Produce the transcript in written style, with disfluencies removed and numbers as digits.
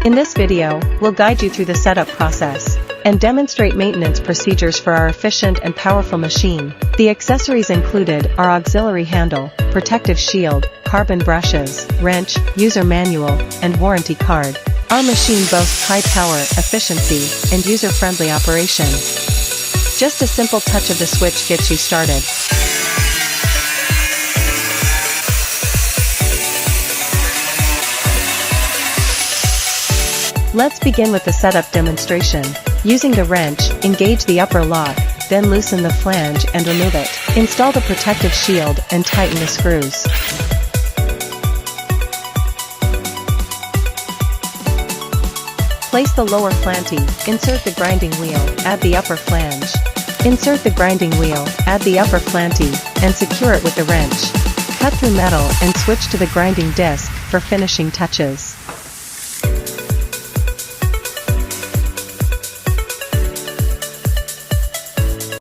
In this video, we'll guide you through the setup process and demonstrate maintenance procedures for our efficient and powerful machine. The accessories included are auxiliary handle, protective shield, carbon brushes, wrench, user manual, and warranty card. Our machine boasts high power, efficiency, and user-friendly operation. Just a simple touch of the switch gets you started. Let's begin with the setup demonstration. Using the wrench, engage the upper lock, then loosen the flange and remove it. Install the protective shield and tighten the screws. Place the lower flanty, insert the grinding wheel, add the upper flange. Insert the grinding wheel, add the upper flanty, and secure it with the wrench. Cut through metal and switch to the grinding disc for finishing touches.